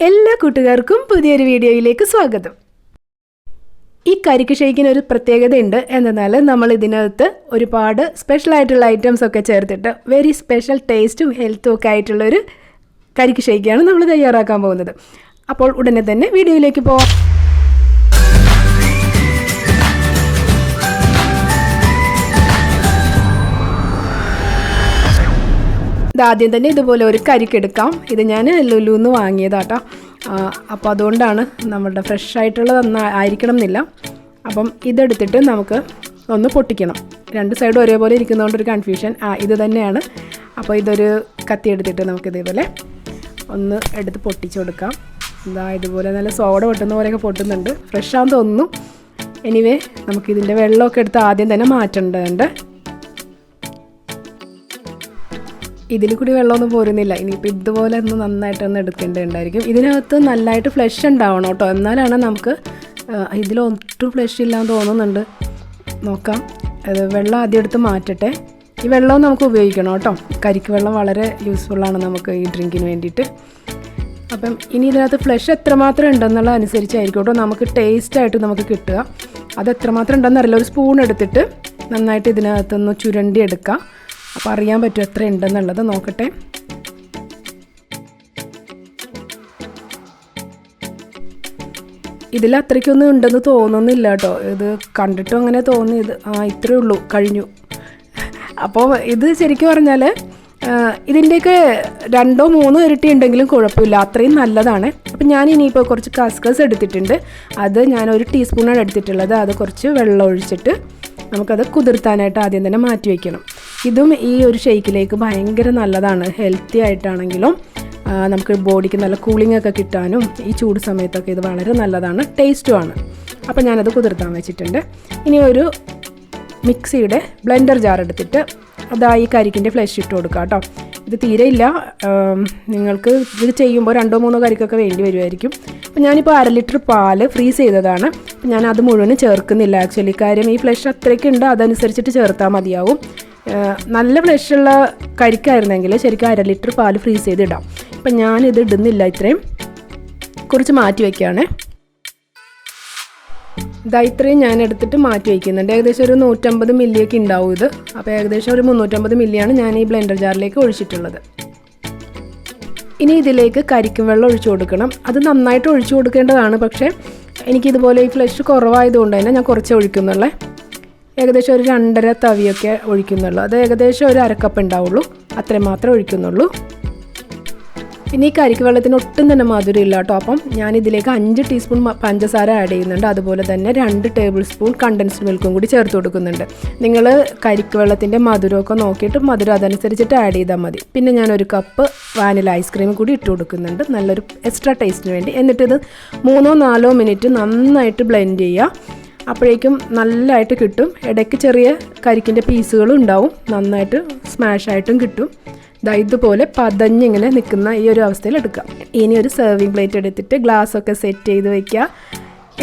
എല്ലാ കൂട്ടുകാർക്കും പുതിയൊരു വീഡിയോയിലേക്ക് സ്വാഗതം. ഈ കരിക്ക് ഷേക്കിന് ഒരു പ്രത്യേകതയുണ്ട്. എന്നാൽ നമ്മൾ ഇതിനകത്ത് ഒരുപാട് സ്പെഷ്യൽ ആയിട്ടുള്ള ഐറ്റംസ് ഒക്കെ ചേർത്തിട്ട് വെരി സ്പെഷ്യൽ ടേസ്റ്റും ഹെൽത്തും ഒക്കെ ആയിട്ടുള്ളൊരു കരിക്ക് ഷേക്കാണ് നമ്മൾ തയ്യാറാക്കാൻ പോകുന്നത്. അപ്പോൾ ഉടനെ തന്നെ വീഡിയോയിലേക്ക് പോവാം. ആദ്യം തന്നെ ഇതുപോലെ ഒരു കരിക്കെടുക്കാം. ഇത് ഞാൻ ലുലുന്ന് വാങ്ങിയതാട്ടോ. അപ്പോൾ അതുകൊണ്ടാണ് നമ്മുടെ ഫ്രഷ് ആയിട്ടുള്ളത് ആയിരിക്കണം എന്നില്ല. അപ്പം ഇതെടുത്തിട്ട് നമുക്ക് ഒന്ന് പൊട്ടിക്കണം. രണ്ട് സൈഡും ഒരേപോലെ ഇരിക്കുന്നതുകൊണ്ടൊരു കൺഫ്യൂഷൻ. ഇത് തന്നെയാണ്. അപ്പോൾ ഇതൊരു കത്തി എടുത്തിട്ട് നമുക്ക് ഇതേപോലെ ഒന്ന് എടുത്ത് പൊട്ടിച്ചു കൊടുക്കാം. ഇതുപോലെ നല്ല സോഡ പൊട്ടുന്ന പോലെയൊക്കെ പൊട്ടുന്നുണ്ട്. ഫ്രഷ് ആണെന്ന് തോന്നുന്നു. എനിവേ നമുക്കിതിൻ്റെ വെള്ളമൊക്കെ എടുത്ത് ആദ്യം തന്നെ മാറ്റേണ്ടതുണ്ട്. ഇതിൽ കൂടി വെള്ളമൊന്നും പോരുന്നില്ല. ഇനിയിപ്പോൾ ഇതുപോലെ ഒന്ന് നന്നായിട്ടൊന്ന് എടുക്കേണ്ടതുണ്ടായിരിക്കും. ഇതിനകത്ത് നല്ലതായിട്ട് ഫ്ലഷ് ഉണ്ടാവണം കേട്ടോ. എന്നാലാണ് നമുക്ക് ഇതിലൊട്ടും ഫ്ലഷ് ഇല്ലാന്ന് തോന്നുന്നുണ്ട്. നോക്കാം. വെള്ളം ആദ്യം എടുത്ത് മാറ്റട്ടെ. ഈ വെള്ളവും നമുക്ക് ഉപയോഗിക്കണം കേട്ടോ. കരിക്ക് വെള്ളം വളരെ യൂസ്ഫുള്ളാണ് നമുക്ക് ഈ ഡ്രിങ്കിന് വേണ്ടിയിട്ട്. അപ്പം ഇനി ഇതിനകത്ത് ഫ്ലഷ് എത്രമാത്രം ഉണ്ടെന്നുള്ള അനുസരിച്ചായിരിക്കും കേട്ടോ നമുക്ക് ടേസ്റ്റായിട്ട് നമുക്ക് കിട്ടുക. അത് എത്രമാത്രം ഉണ്ടെന്നറിയില്ല. ഒരു സ്പൂൺ എടുത്തിട്ട് നന്നായിട്ട് ഇതിനകത്തൊന്ന് ചുരണ്ടി എടുക്കാം. അപ്പോൾ അറിയാൻ പറ്റും എത്ര ഉണ്ടെന്നുള്ളത്. നോക്കട്ടെ. ഇതിൽ അത്രയ്ക്കൊന്നും ഉണ്ടെന്ന് തോന്നുന്നില്ല കേട്ടോ. ഇത് കണ്ടിട്ടും അങ്ങനെ തോന്നി. ഇത്രയേ ഉള്ളൂ, കഴിഞ്ഞു. അപ്പോൾ ഇത് ശരിക്കും പറഞ്ഞാൽ ഇതിൻ്റെയൊക്കെ 2-3 ഇരട്ടി ഉണ്ടെങ്കിലും കുഴപ്പമില്ല. അത്രയും നല്ലതാണ്. അപ്പം ഞാൻ ഇനിയിപ്പോൾ കുറച്ച് കസ്കസ് എടുത്തിട്ടുണ്ട്. അത് ഞാൻ 1 ടീസ്പൂണാണ് എടുത്തിട്ടുള്ളത്. അത് കുറച്ച് വെള്ളം ഒഴിച്ചിട്ട് നമുക്കത് കുതിർത്താനായിട്ട് ആദ്യം തന്നെ മാറ്റി വയ്ക്കണം. ഇതും ഈ ഒരു ഷേക്കിലേക്ക് ഭയങ്കര നല്ലതാണ്. ഹെൽത്തി ആയിട്ടാണെങ്കിലും നമുക്ക് ബോഡിക്ക് നല്ല കൂളിംഗ് ഒക്കെ കിട്ടാനും ഈ ചൂട് സമയത്തൊക്കെ ഇത് വളരെ നല്ലതാണ്. ടേസ്റ്റുമാണ്. അപ്പോൾ ഞാനത് കുതിർത്താൻ വെച്ചിട്ടുണ്ട്. ഇനി ഒരു മിക്സിയുടെ ബ്ലെൻഡർ ജാർ എടുത്തിട്ട് ഈ കരിക്കിൻ്റെ ഫ്ലഷ് ഇട്ട് കൊടുക്കുക കേട്ടോ. ഇത് തീരെ ഇല്ല. നിങ്ങൾക്ക് ഇത് ചെയ്യുമ്പോൾ 2-3 കരിക്കൊക്കെ വേണ്ടി വരുമായിരിക്കും. അപ്പോൾ ഞാനിപ്പോൾ 1/2 ലിറ്റർ പാല് ഫ്രീസ് ചെയ്തതാണ്. അപ്പോൾ ഞാനത് മുഴുവനും ചേർക്കുന്നില്ല ആക്ച്വലി. കാര്യം ഈ ഫ്ലഷ് അത്രയ്ക്കുണ്ട്, അതനുസരിച്ചിട്ട് ചേർത്താൽ മതിയാവും. നല്ല ഫ്ലഷുള്ള കരിക്കായിരുന്നെങ്കിൽ ശരിക്കും 1/2 ലിറ്റർ പാല് ഫ്രീസ് ചെയ്തിടാം. അപ്പം ഞാനിത് ഇടുന്നില്ല. ഇത്രയും കുറച്ച് മാറ്റി വയ്ക്കുകയാണ്. ഇത്രയും ഞാൻ എടുത്തിട്ട് മാറ്റി വയ്ക്കുന്നുണ്ട്. ഏകദേശം ഒരു 150 മില്ലിയൊക്കെ ഉണ്ടാവും ഇത്. അപ്പോൾ ഏകദേശം ഒരു 350 മില്ലിയാണ് ഞാൻ ഈ ബ്ലെൻഡർ ജാറിലേക്ക് ഒഴിച്ചിട്ടുള്ളത്. ഇനി ഇതിലേക്ക് കരിക്കും വെള്ളം ഒഴിച്ചു കൊടുക്കണം. അത് നന്നായിട്ട് ഒഴിച്ചു കൊടുക്കേണ്ടതാണ്. പക്ഷേ എനിക്കിതുപോലെ ഈ ഫ്ലഷ് കുറവായതുകൊണ്ട് തന്നെ ഞാൻ കുറച്ച് ഒഴിക്കുന്നുള്ളേ. ഏകദേശം ഒരു 2.5 തവിയൊക്കെ ഒഴിക്കുന്നുള്ളൂ. അത് ഏകദേശം ഒരു 1/2 കപ്പ് ഉണ്ടാവുള്ളൂ. അത്രയും മാത്രമേ ഒഴിക്കുന്നുള്ളൂ. പിന്നെ ഈ കരിക്ക് വെള്ളത്തിന് ഒട്ടും തന്നെ മധുരം ഇല്ല കേട്ടോ. അപ്പം ഞാനിതിലേക്ക് 5 ടീസ്പൂൺ പഞ്ചസാര ആഡ് ചെയ്യുന്നുണ്ട്. അതുപോലെ തന്നെ 2 ടേബിൾ സ്പൂൺ കണ്ടൻസ്ഡ് മിൽക്കും കൂടി ചേർത്ത് കൊടുക്കുന്നുണ്ട്. നിങ്ങൾ കരിക്ക് വെള്ളത്തിൻ്റെ മധുരമൊക്കെ നോക്കിയിട്ട് മധുരം അതനുസരിച്ചിട്ട് ആഡ് ചെയ്താൽ മതി. പിന്നെ ഞാൻ 1 കപ്പ് വാനില ഐസ്ക്രീം കൂടി ഇട്ട് കൊടുക്കുന്നുണ്ട്, നല്ലൊരു എക്സ്ട്രാ ടേസ്റ്റിന് വേണ്ടി. എന്നിട്ടിത് 3-4 മിനിറ്റ് നന്നായിട്ട് ബ്ലെൻഡ് ചെയ്യുക. അപ്പോഴേക്കും നല്ലതായിട്ട് കിട്ടും. ഇടയ്ക്ക് ചെറിയ കരിക്കിൻ്റെ പീസുകളും ഉണ്ടാവും. നന്നായിട്ട് സ്മാഷായിട്ടും കിട്ടും. ഇതുപോലെ പതഞ്ഞിങ്ങനെ നിൽക്കുന്ന ഈ ഒരു അവസ്ഥയിൽ എടുക്കാം. ഇനി ഒരു സെർവിങ് പ്ലേറ്റ് എടുത്തിട്ട് ഗ്ലാസ്സൊക്കെ സെറ്റ് ചെയ്ത് വയ്ക്കുക.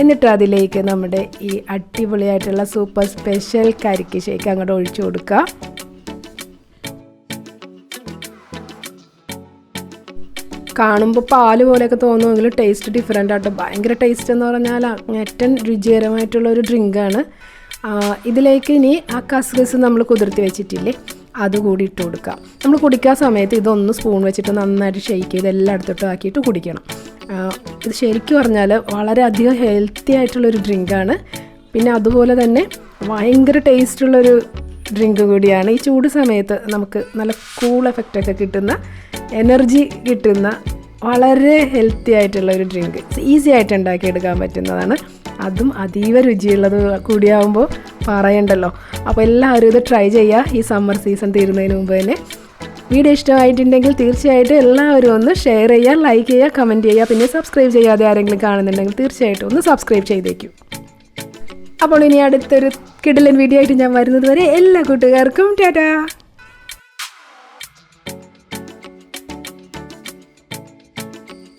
എന്നിട്ട് അതിലേക്ക് നമ്മുടെ ഈ അടിപൊളിയായിട്ടുള്ള സൂപ്പർ സ്പെഷ്യൽ കരിക്ക് ഷേക്ക് അങ്ങോട്ട് ഒഴിച്ചു കൊടുക്കുക. കാണുമ്പോൾ പാല് പോലെയൊക്കെ തോന്നുമെങ്കിലും ടേസ്റ്റ് ഡിഫറെൻ്റ് ആട്ടോ. ഭയങ്കര ടേസ്റ്റ് എന്ന് പറഞ്ഞാൽ ഏറ്റവും രുചികരമായിട്ടുള്ളൊരു ഡ്രിങ്കാണ്. ഇതിലേക്ക് ഇനി ആ കസ്കസ് നമ്മൾ കുതിർത്തി വെച്ചിട്ടില്ലേ, അതുകൂടി ഇട്ട് കൊടുക്കുക. നമ്മൾ കുടിക്കാൻ സമയത്ത് ഇതൊന്ന് സ്പൂൺ വെച്ചിട്ട് നന്നായിട്ട് ഷെയ്ക്ക് ചെയ്ത് എല്ലായിടത്തോട്ടും ആക്കിയിട്ട് കുടിക്കണം. ഇത് ശരിക്കും പറഞ്ഞാൽ വളരെയധികം ഹെൽത്തി ആയിട്ടുള്ളൊരു ഡ്രിങ്കാണ്. പിന്നെ അതുപോലെ തന്നെ ഭയങ്കര ടേസ്റ്റുള്ളൊരു ഡ്രിങ്ക് കൂടിയാണ്. ഈ ചൂട് സമയത്ത് നമുക്ക് നല്ല കൂൾ എഫക്റ്റൊക്കെ കിട്ടുന്ന, എനർജി കിട്ടുന്ന വളരെ ഹെൽത്തി ആയിട്ടുള്ളൊരു ഡ്രിങ്ക്. ഈസി ആയിട്ട് ഉണ്ടാക്കിയെടുക്കാൻ പറ്റുന്നതാണ്. അതും അതീവ രുചിയുള്ളത് കൂടിയാകുമ്പോൾ പറയണ്ടല്ലോ. അപ്പോൾ എല്ലാവരും ഇത് ട്രൈ ചെയ്യുക ഈ സമ്മർ സീസൺ തീരുന്നതിന് മുമ്പ് തന്നെ. വീഡിയോ ഇഷ്ടമായിട്ടുണ്ടെങ്കിൽ തീർച്ചയായിട്ടും എല്ലാവരും ഒന്ന് ഷെയർ ചെയ്യുക, ലൈക്ക് ചെയ്യുക, കമൻറ്റ് ചെയ്യുക. പിന്നെ സബ്സ്ക്രൈബ് ചെയ്യാതെ ആരെങ്കിലും കാണുന്നുണ്ടെങ്കിൽ തീർച്ചയായിട്ടും ഒന്ന് സബ്സ്ക്രൈബ് ചെയ്തേക്കും. അപ്പോൾ ഇനി അടുത്തൊരു കിടിലൻ വീഡിയോ ആയിട്ട് ഞാൻ വരുന്നത് വരെ എല്ലാ കൂട്ടുകാർക്കും ടാറ്റാ.